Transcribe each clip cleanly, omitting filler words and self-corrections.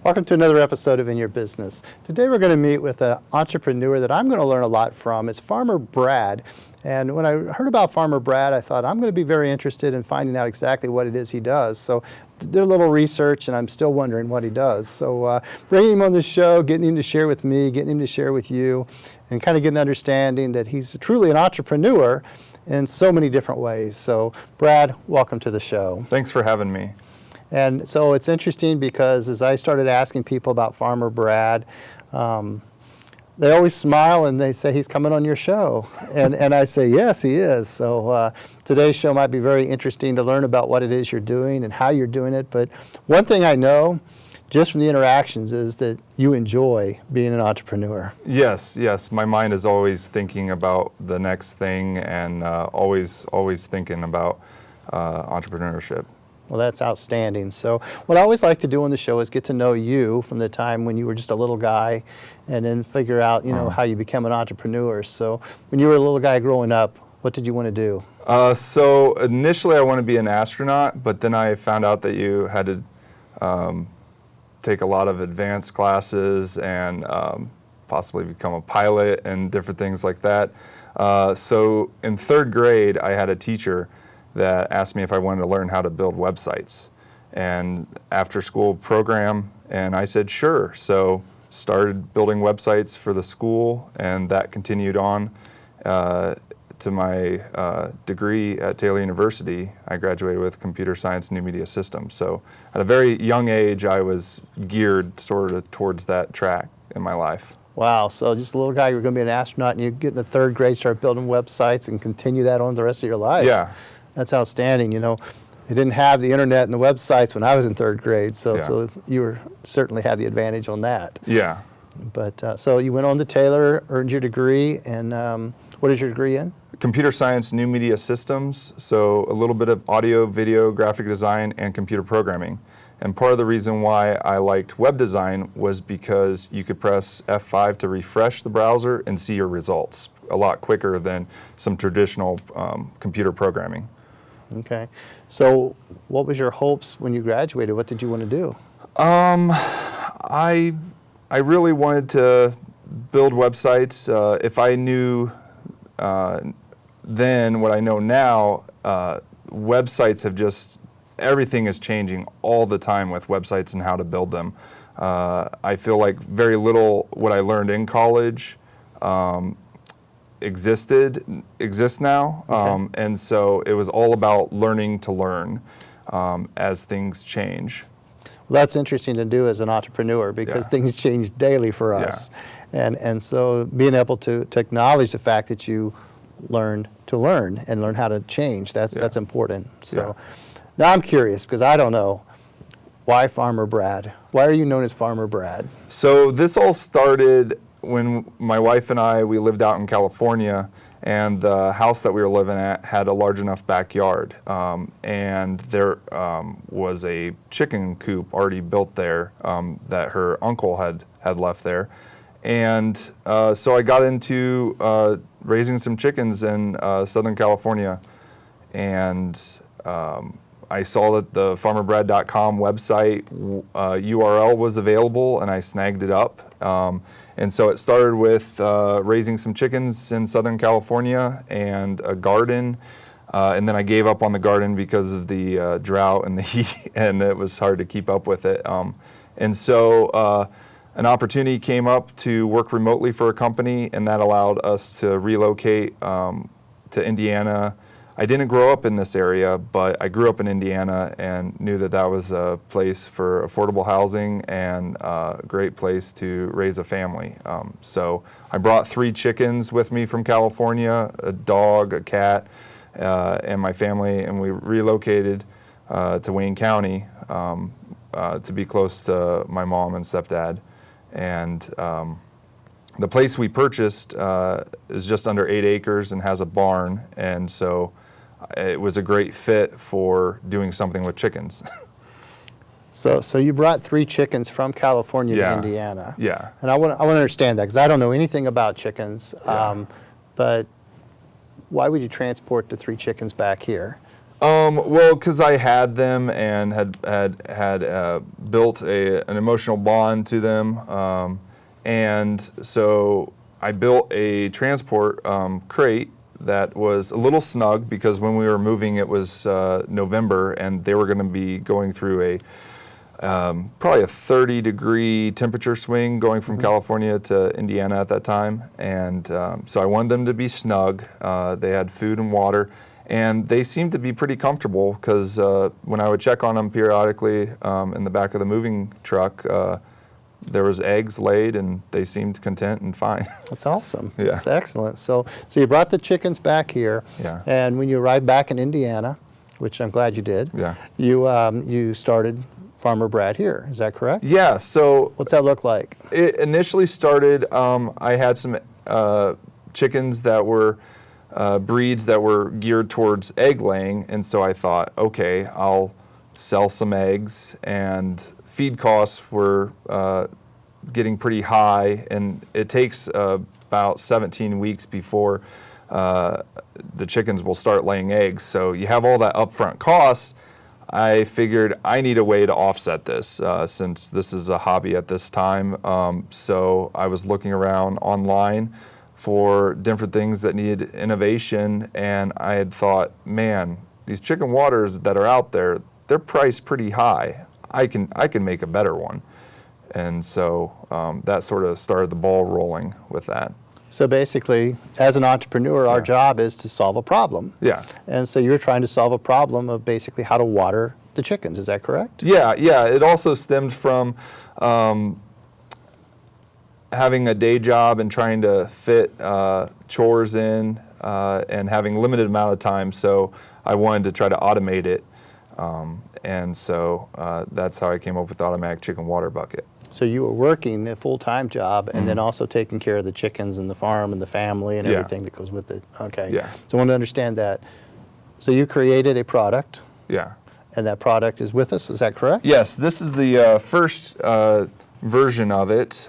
Welcome to another episode of In Your Business. Today we're going to meet with an entrepreneur that I'm going to learn a lot from. It's Farmer Brad. And when I heard about Farmer Brad, I thought I'm going to be very interested in finding out exactly what it is he does. So did a little research, and I'm still wondering what he does. So bringing him on the show, getting him to share with me, getting him to share with you, and kind of get an understanding that he's truly an entrepreneur in so many different ways. So Brad, welcome to the show. Thanks for having me. And so it's interesting because as I started asking people about Farmer Brad, they always smile and they say, he's coming on your show. And I say, yes, he is. So today's show might be very interesting to learn about what it is you're doing and how you're doing it. But one thing I know, just from the interactions, is that you enjoy being an entrepreneur. Yes. My mind is always thinking about the next thing and always thinking about entrepreneurship. Well, that's outstanding. So what I always like to do on the show is get to know you from the time when you were just a little guy and then figure out, how you became an entrepreneur. So when you were a little guy growing up, what did you want to do? So initially I wanted to be an astronaut, but then I found out that you had to take a lot of advanced classes and possibly become a pilot and different things like that. So in third grade, I had a teacher that asked me if I wanted to learn how to build websites and after school program, and I said sure. So started building websites for the school, and that continued on to my degree at Taylor University. I graduated with computer science, new media systems. So at a very young age, I was geared sort of towards that track in my life. Wow, so just a little guy, you were going to be an astronaut, and you get into third grade, start building websites and continue that on the rest of your life. Yeah. That's outstanding. You didn't have the internet and the websites when I was in third grade, so you certainly had the advantage on that. Yeah. But so you went on to Taylor, earned your degree, and what is your degree in? Computer science, new media systems, so a little bit of audio, video, graphic design, and computer programming. And part of the reason why I liked web design was because you could press F5 to refresh the browser and see your results a lot quicker than some traditional computer programming. Okay. So what was your hopes when you graduated? What did you want to do? I really wanted to build websites. If I knew then what I know now, websites have everything is changing all the time with websites and how to build them. I feel like very little what I learned in college exists now. Okay. And so it was all about learning to learn as things change. Well, that's interesting to do as an entrepreneur because things change daily for us. Yeah. And so being able to acknowledge the fact that you learn to learn and learn how to change, that's important. So now I'm curious because I don't know. Why Farmer Brad? Why are you known as Farmer Brad? So this all started when my wife and I, we lived out in California, and the house that we were living at had a large enough backyard. And there was a chicken coop already built there that her uncle had left there. And so I got into raising some chickens in Southern California. And I saw that the farmerbrad.com website URL was available, and I snagged it up. And so it started with raising some chickens in Southern California and a garden. And then I gave up on the garden because of the drought and the heat, and it was hard to keep up with it. And so an opportunity came up to work remotely for a company, and that allowed us to relocate to Indiana. I didn't grow up in this area, but I grew up in Indiana and knew that that was a place for affordable housing and a great place to raise a family. So I brought 3 chickens with me from California, a dog, a cat, and my family, and we relocated to Wayne County to be close to my mom and stepdad. And the place we purchased is just under 8 acres and has a barn, and so it was a great fit for doing something with chickens. So you brought 3 chickens from California to Indiana. Yeah. And I want to understand that because I don't know anything about chickens. But why would you transport the 3 chickens back here? Well, because I had them and had built an emotional bond to them, and so I built a transport crate that was a little snug because when we were moving, it was November, and they were going to be going through a probably a 30-degree temperature swing going from California to Indiana at that time, and so I wanted them to be snug. They had food and water. And they seemed to be pretty comfortable because when I would check on them periodically in the back of the moving truck, there was eggs laid and they seemed content and fine. That's awesome. Yeah. That's excellent. So you brought the chickens back here, Yeah. and when you arrived back in Indiana, which I'm glad you did, Yeah. you started Farmer Brad here. Is that correct? Yeah, so What's that look like? it initially started, I had some chickens that were breeds that were geared towards egg laying, and so I thought, okay, I'll sell some eggs, and feed costs were getting pretty high, and it takes about 17 weeks before the chickens will start laying eggs, so you have all that upfront costs. I figured I need a way to offset this since this is a hobby at this time, so I was looking around online for different things that needed innovation, and I had thought, man, these chicken waters that are out there, they're priced pretty high. I can make a better one, and so that sort of started the ball rolling with that. So basically, as an entrepreneur, our job is to solve a problem. Yeah. And so you're trying to solve a problem of basically how to water the chickens. Is that correct? Yeah. It also stemmed from having a day job and trying to fit chores in and having limited amount of time, so I wanted to try to automate it, and so that's how I came up with the automatic chicken water bucket. So you were working a full-time job and then also taking care of the chickens and the farm and the family and Yeah. everything that goes with it. Okay. Yeah. So I want to understand that. So you created a product, Yeah. and that product is with us. Is that correct? Yes, this is the first version of it.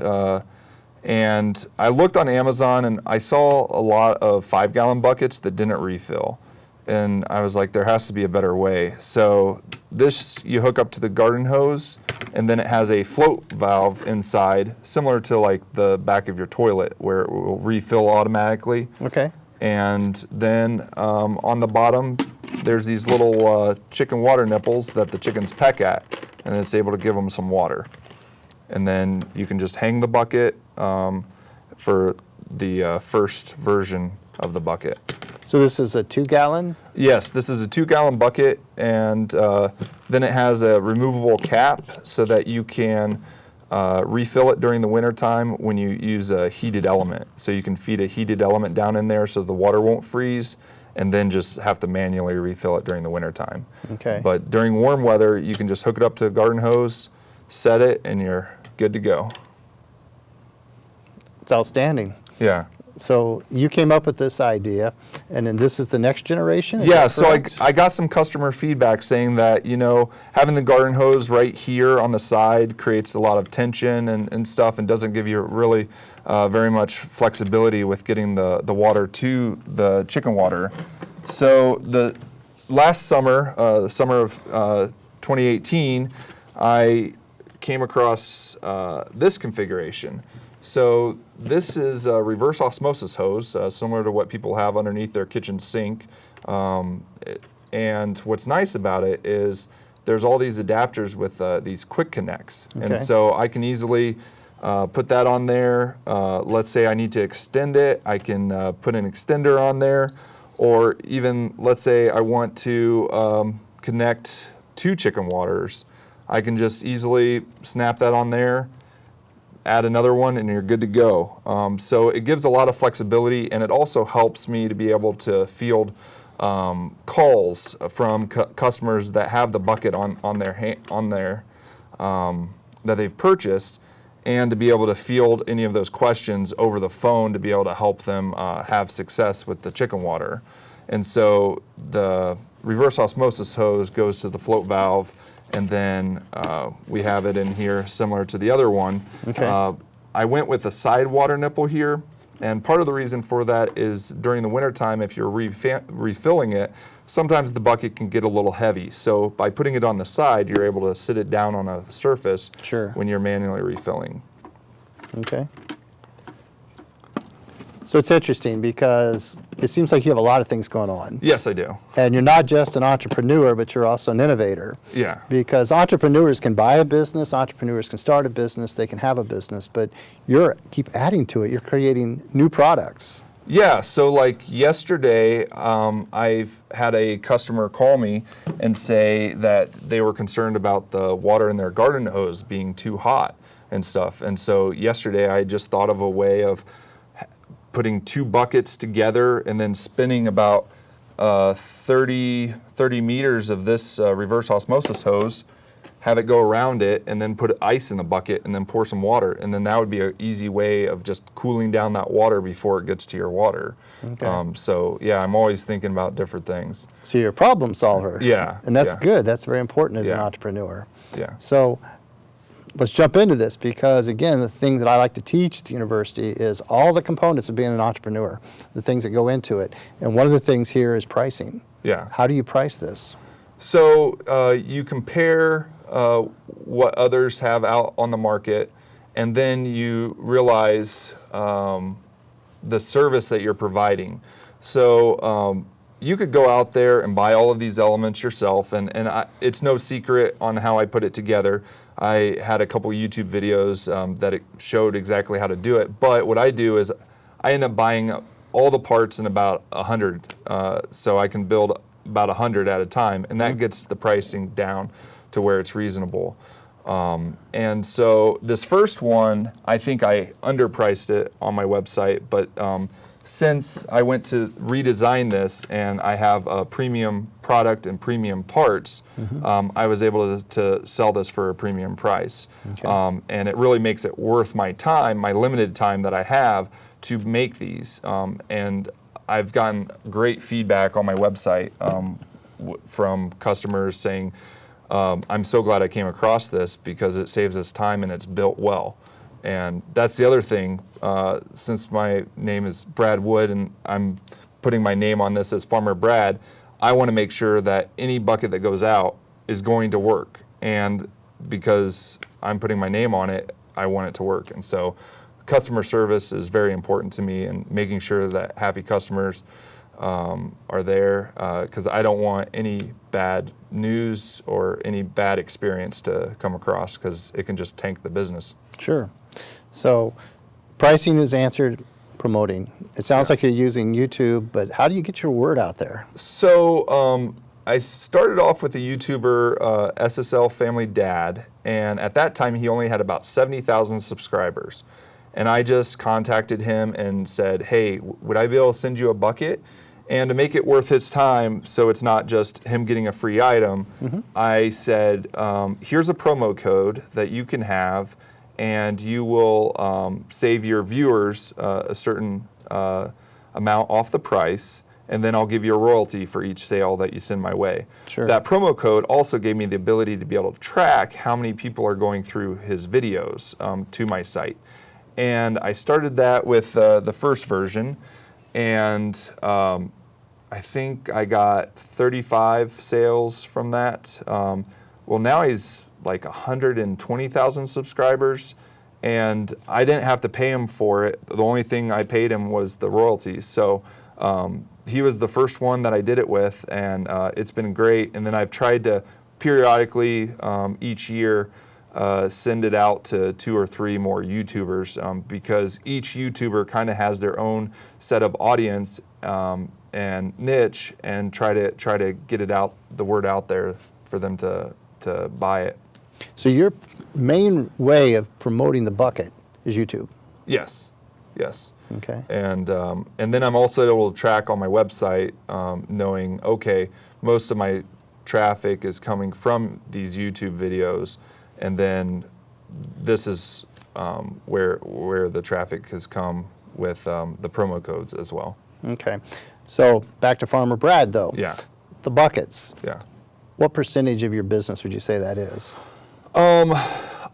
And I looked on Amazon and I saw a lot of 5-gallon buckets that didn't refill. And I was like, there has to be a better way. So this, you hook up to the garden hose, and then it has a float valve inside, similar to like the back of your toilet where it will refill automatically. Okay. And then on the bottom, there's these little chicken water nipples that the chickens peck at, and it's able to give them some water. And then you can just hang the bucket for the first version of the bucket. So this is a 2-gallon? Yes, this is a 2-gallon bucket, and then it has a removable cap so that you can refill it during the wintertime when you use a heated element. So you can feed a heated element down in there so the water won't freeze, and then just have to manually refill it during the wintertime. Okay. But during warm weather, you can just hook it up to the garden hose, set it, and you're good to go. It's outstanding. Yeah. So you came up with this idea, and then this is the next generation? Is Yeah, that so correct? I got some customer feedback saying that, you know, having the garden hose right here on the side creates a lot of tension and stuff, and doesn't give you really very much flexibility with getting the water to the chicken water. So the last summer, the summer of 2018, I came across this configuration. So this is a reverse osmosis hose, similar to what people have underneath their kitchen sink. And what's nice about it is there's all these adapters with these quick connects. Okay. And so I can easily put that on there. Let's say I need to extend it, I can put an extender on there. Or even, let's say I want to connect 2 chicken waters. I can just easily snap that on there, add another one, and you're good to go. So it gives a lot of flexibility, and it also helps me to be able to field calls from customers that have the bucket on their that they've purchased, and to be able to field any of those questions over the phone to be able to help them have success with the chicken water. And so the reverse osmosis hose goes to the float valve, and then we have it in here similar to the other one. Okay. I went with a side water nipple here, And part of the reason for that is during the wintertime, if you're refilling it, sometimes the bucket can get a little heavy. So by putting it on the side, you're able to sit it down on a surface Sure. when you're manually refilling. Okay. So it's interesting because it seems like you have a lot of things going on. Yes, I do. And you're not just an entrepreneur, but you're also an innovator. Yeah. Because entrepreneurs can buy a business, entrepreneurs can start a business, they can have a business, but you keep adding to it. You're creating new products. Yeah, so like yesterday, I've had a customer call me and say that they were concerned about the water in their garden hose being too hot and stuff. And so yesterday I just thought of a way of putting 2 buckets together and then spinning about 30 meters of this reverse osmosis hose, have it go around it, and then put ice in the bucket and then pour some water. And then that would be an easy way of just cooling down that water before it gets to your water. Okay. So yeah, I'm always thinking about different things. So you're a problem solver. Yeah. And that's yeah, good. That's very important as an Yeah. entrepreneur. Yeah. So let's jump into this because, again, the thing that I like to teach at the university is all the components of being an entrepreneur, the things that go into it. And one of the things here is pricing. Yeah. How do you price this? So you compare what others have out on the market, and then you realize the service that you're providing. So you could go out there and buy all of these elements yourself, and it's no secret on how I put it together. I had a couple YouTube videos that it showed exactly how to do it, but what I do is I end up buying all the parts in about 100, so I can build about 100 at a time, and that gets the pricing down to where it's reasonable. And so this first one, I think I underpriced it on my website, but since I went to redesign this and I have a premium product and premium parts, I was able to sell this for a premium price. Okay. And it really makes it worth my time, my limited time that I have to make these. And I've gotten great feedback on my website from customers saying, I'm so glad I came across this because it saves us time and it's built well. And that's the other thing, since my name is Brad Wood and I'm putting my name on this as Farmer Brad, I want to make sure that any bucket that goes out is going to work. And because I'm putting my name on it, I want it to work. And so customer service is very important to me, and making sure that happy customers are there, because I don't want any bad news or any bad experience to come across, because it can just tank the business. Sure. So pricing is answered, promoting. It sounds like you're using YouTube, but how do you get your word out there? So I started off with a YouTuber, SSL Family Dad, and at that time he only had about 70,000 subscribers. And I just contacted him and said, hey, would I be able to send you a bucket? And to make it worth his time, so it's not just him getting a free item, I said, here's a promo code that you can have, and you will save your viewers a certain amount off the price, and then I'll give you a royalty for each sale that you send my way. Sure. That promo code also gave me the ability to be able to track how many people are going through his videos to my site. And I started that with the first version, and I think I got 35 sales from that. Well, now he's like 120,000 subscribers, and I didn't have to pay him for it. The only thing I paid him was the royalties. So he was the first one that I did it with, and it's been great. And then I've tried to periodically each year send it out to 2 or 3 more YouTubers, because each YouTuber kind of has their own set of audience and niche, and try to get it out, the word out there for them to buy it. So your main way of promoting the bucket is YouTube. Yes, yes. Okay. And then I'm also able to track on my website, knowing, okay, most of my traffic is coming from these YouTube videos, and then this is where the traffic has come with the promo codes as well. Okay. So back to Farmer Brad, though. Yeah. The buckets. Yeah. What percentage of your business would you say that is?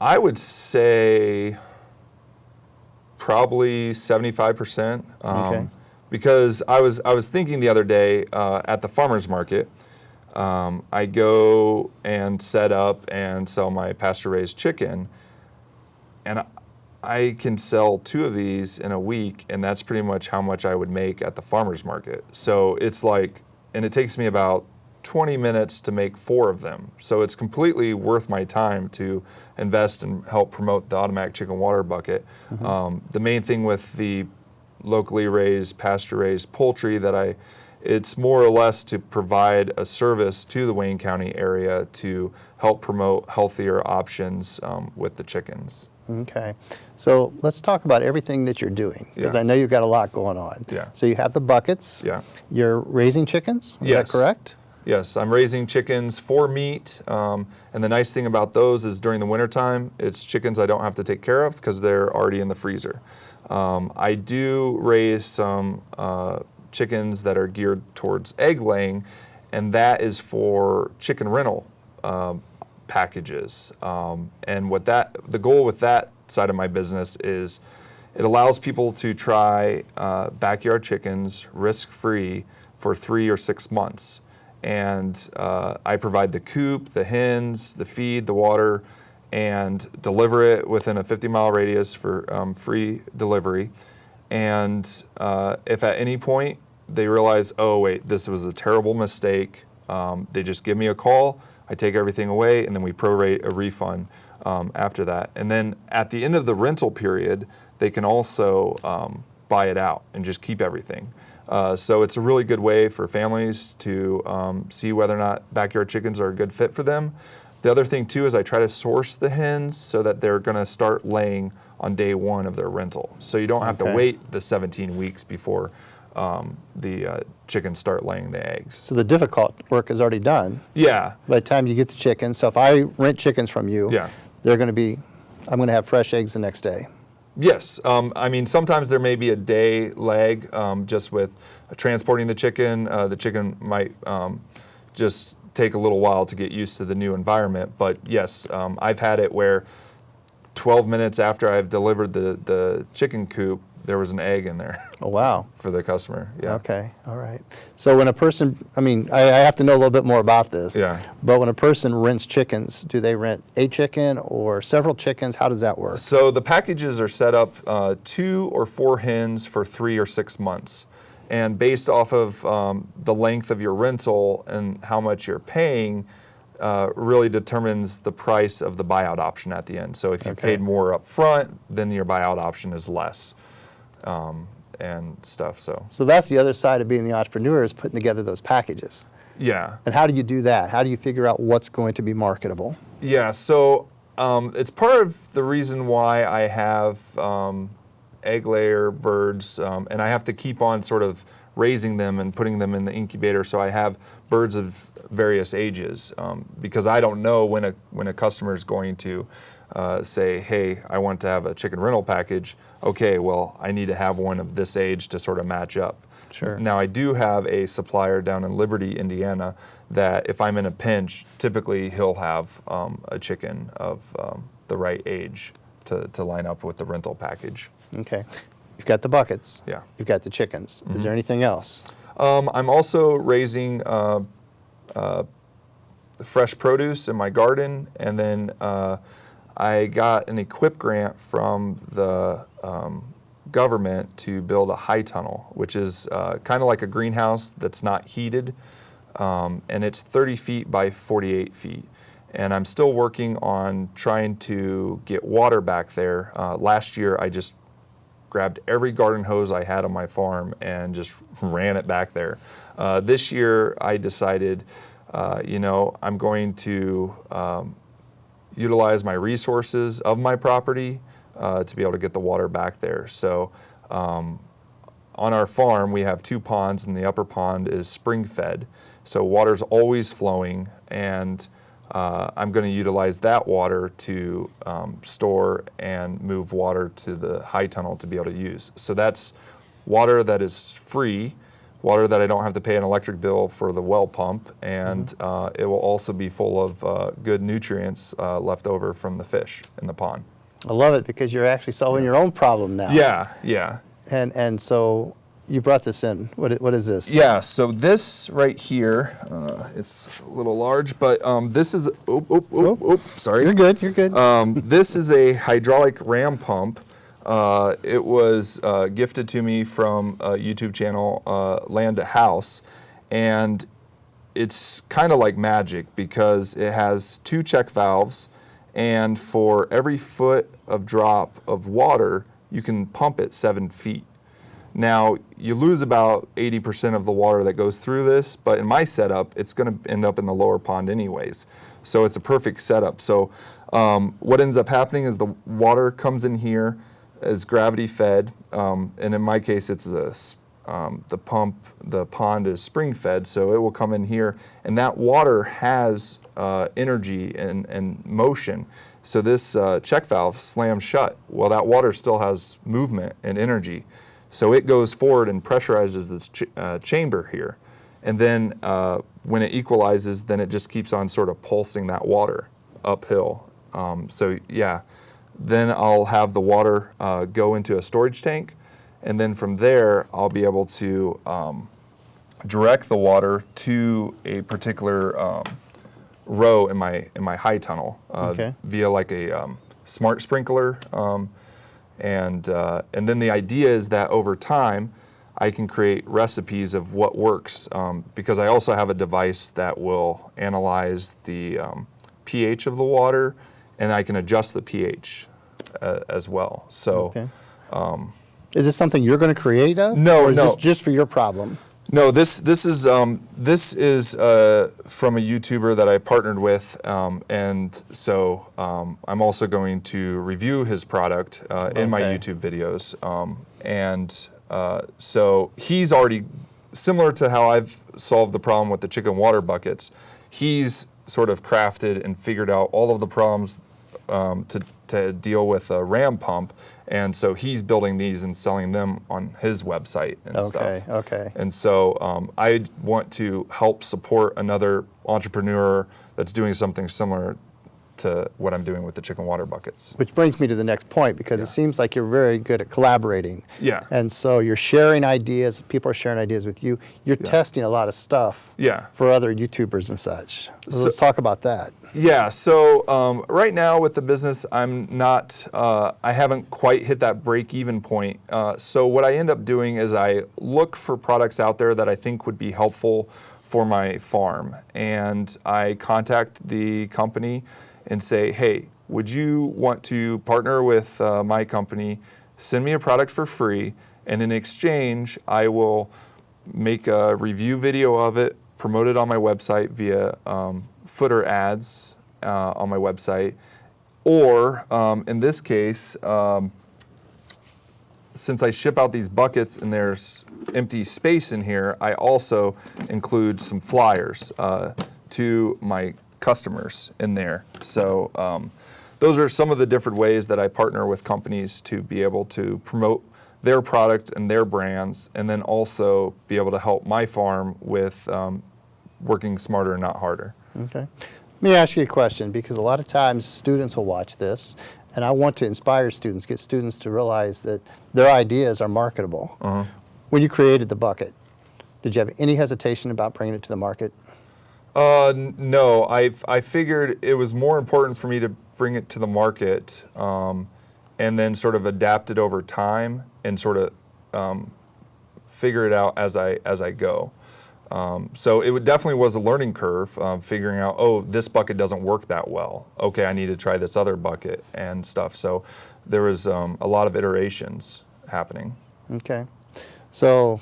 I would say Probably 75%. Okay. Because I was thinking the other day at the farmer's market, I go and set up and sell my pasture-raised chicken, and I can sell 2 of these in a week, and that's pretty much how much I would make at the farmer's market. So it's like, and it takes me about 20 minutes to make 4 of them. So it's completely worth my time to invest and help promote the automatic chicken water bucket. The main thing with the locally raised, pasture-raised poultry it's more or less to provide a service to the Wayne County area to help promote healthier options with the chickens. Okay. So let's talk about everything that you're doing, because Yeah. I know you've got a lot going on. Yeah. So you have the buckets. Yeah. You're raising chickens. Is Yes. that correct? Yes, I'm raising chickens for meat, and the nice thing about those is during the wintertime, it's chickens I don't have to take care of because they're already in the freezer. I do raise some chickens that are geared towards egg laying, and that is for chicken rental packages. And the goal with that side of my business is it allows people to try backyard chickens risk-free for 3 or 6 months. And I provide the coop, the hens, the feed, the water, and deliver it within a 50-mile radius for free delivery. And if at any point they realize, oh wait, this was a terrible mistake, they just give me a call, I take everything away, and then we prorate a refund after that. And then at the end of the rental period, they can also buy it out and just keep everything. So it's a really good way for families to see whether or not backyard chickens are a good fit for them. The other thing too is I try to source the hens so that they're going to start laying on day 1 of their rental. So you don't have to wait the 17 weeks before the chickens start laying the eggs. So the difficult work is already done. Yeah. By the time you get the chickens, so if I rent chickens from you, Yeah. I'm going to have fresh eggs the next day. Yes. I mean, sometimes there may be a day lag just with transporting the chicken. The chicken might just take a little while to get used to the new environment. But yes, I've had it where 12 minutes after I've delivered the chicken coop, there was an egg in there. Oh, wow. For the customer. Yeah. Okay, all right. So when a person, I have to know a little bit more about this. Yeah. But when a person rents chickens, do they rent a chicken or several chickens? How does that work? So the packages are set up 2 or 4 hens for 3 or 6 months. And based off of the length of your rental and how much you're paying, really determines the price of the buyout option at the end. So if you paid more up front, then your buyout option is less. And stuff. So that's the other side of being the entrepreneur, is putting together those packages. Yeah. And how do you do that? How do you figure out what's going to be marketable? Yeah. So it's part of the reason why I have egg layer birds, and I have to keep on sort of raising them and putting them in the incubator. So I have birds of various ages because I don't know when a customer is going to say, hey, I want to have a chicken rental package. Okay, well, I need to have one of this age to sort of match up. Sure. Now, I do have a supplier down in Liberty, Indiana, that if I'm in a pinch, typically he'll have a chicken of the right age to line up with the rental package. Okay. You've got the buckets. Yeah. You've got the chickens. Is there anything else? I'm also raising fresh produce in my garden, and then I got an EQIP grant from the government to build a high tunnel, which is kind of like a greenhouse that's not heated, and it's 30 feet by 48 feet. And I'm still working on trying to get water back there. Last year, I just grabbed every garden hose I had on my farm and just ran it back there. This year, I decided, I'm going to utilize my resources of my property to be able to get the water back there. So on our farm, we have 2 ponds, and the upper pond is spring-fed. So water's always flowing, and I'm going to utilize that water to store and move water to the high tunnel to be able to use. So that's water that is free, water that I don't have to pay an electric bill for the well pump, and it will also be full of good nutrients left over from the fish in the pond. I love it because you're actually solving your own problem now. Yeah, yeah. And so you brought this in. What is this? Yeah, so this right here, it's a little large, but this is, sorry. You're good, you're good. This is a hydraulic ram pump. It was gifted to me from a YouTube channel, Land to House, and it's kind of like magic because it has 2 check valves, and for every foot of drop of water, you can pump it 7 feet. Now, you lose about 80% of the water that goes through this, but in my setup, it's going to end up in the lower pond anyways. So it's a perfect setup. So what ends up happening is the water comes in here as gravity fed, and in my case, it's the pond is spring fed, so it will come in here, and that water has energy and motion. So this check valve slams shut. Well, that water still has movement and energy. So it goes forward and pressurizes this chamber here. And then when it equalizes, then it just keeps on sort of pulsing that water uphill. So yeah, then I'll have the water go into a storage tank. And then from there, I'll be able to direct the water to a particular row in my high tunnel via like a smart sprinkler. And then the idea is that over time, I can create recipes of what works because I also have a device that will analyze the pH of the water, and I can adjust the pH as well. So, is this something you're going to create? No, or is no. this just for your problem? No, this is from a YouTuber that I partnered with, and so I'm also going to review his product in my YouTube videos, so he's already, similar to how I've solved the problem with the chicken water buckets, he's sort of crafted and figured out all of the problems to deal with a ram pump, and so he's building these and selling them on his website and stuff. Okay. And so I want to help support another entrepreneur that's doing something similar to what I'm doing with the chicken water buckets. Which brings me to the next point, because it seems like you're very good at collaborating. Yeah. And so you're sharing ideas, people are sharing ideas with you. You're testing a lot of stuff for other YouTubers and such. So let's talk about that. Yeah, so right now with the business, I'm not, I haven't quite hit that break-even point. So what I end up doing is I look for products out there that I think would be helpful for my farm. And I contact the company and say, hey, would you want to partner with my company, send me a product for free, and in exchange, I will make a review video of it, promote it on my website via footer ads on my website, or in this case, since I ship out these buckets and there's empty space in here, I also include some flyers to my customers in there. So those are some of the different ways that I partner with companies to be able to promote their product and their brands, and then also be able to help my farm with working smarter and not harder. Okay. Let me ask you a question, because a lot of times students will watch this, and I want to inspire students, get students to realize that their ideas are marketable. When you created the bucket, did you have any hesitation about bringing it to the market? No, I figured it was more important for me to bring it to the market and then sort of adapt it over time and sort of figure it out as I go. So it definitely was a learning curve, figuring out, oh, this bucket doesn't work that well. Okay, I need to try this other bucket and stuff. So there was a lot of iterations happening. Okay. So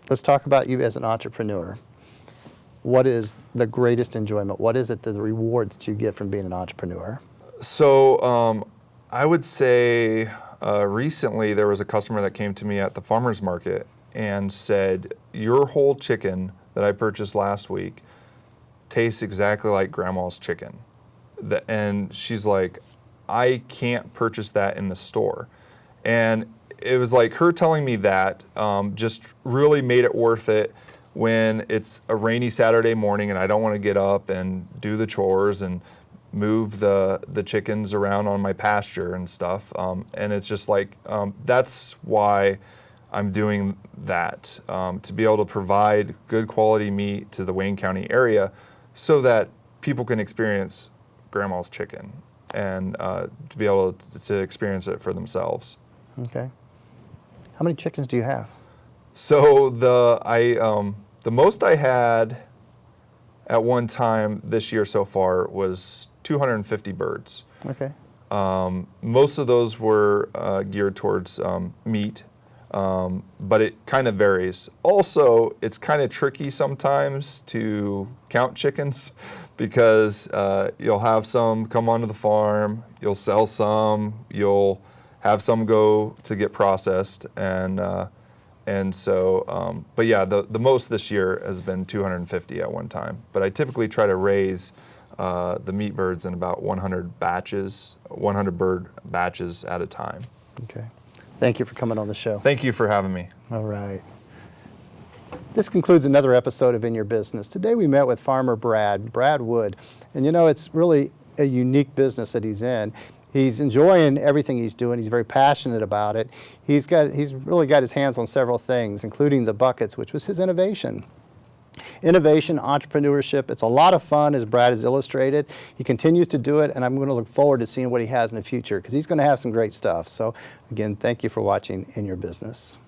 let's talk about you as an entrepreneur. What is the greatest enjoyment? What is it, the reward that you get from being an entrepreneur? So I would say recently there was a customer that came to me at the farmer's market and said, your whole chicken that I purchased last week tastes exactly like grandma's chicken. And she's like, I can't purchase that in the store. And it was like her telling me that just really made it worth it when it's a rainy Saturday morning and I don't want to get up and do the chores and move the chickens around on my pasture and stuff. And it's just like, that's why I'm doing that, to be able to provide good quality meat to the Wayne County area so that people can experience grandma's chicken and to be able to experience it for themselves. Okay. How many chickens do you have? So the most I had at one time this year so far was 250 birds. Okay. Most of those were geared towards meat, but it kind of varies. Also, it's kind of tricky sometimes to count chickens because you'll have some come onto the farm, you'll sell some, you'll have some go to get processed, and so, but yeah, the most this year has been 250 at one time. But I typically try to raise the meat birds in about 100 batches, 100 bird batches at a time. Okay. Thank you for coming on the show. Thank you for having me. All right. This concludes another episode of In Your Business. Today we met with farmer Brad Wood. And you know, it's really a unique business that he's in. He's enjoying everything he's doing. He's very passionate about it. He's really got his hands on several things, including the buckets, which was his innovation. Innovation, entrepreneurship, it's a lot of fun, as Brad has illustrated. He continues to do it, and I'm going to look forward to seeing what he has in the future, because he's going to have some great stuff. So again, thank you for watching In Your Business.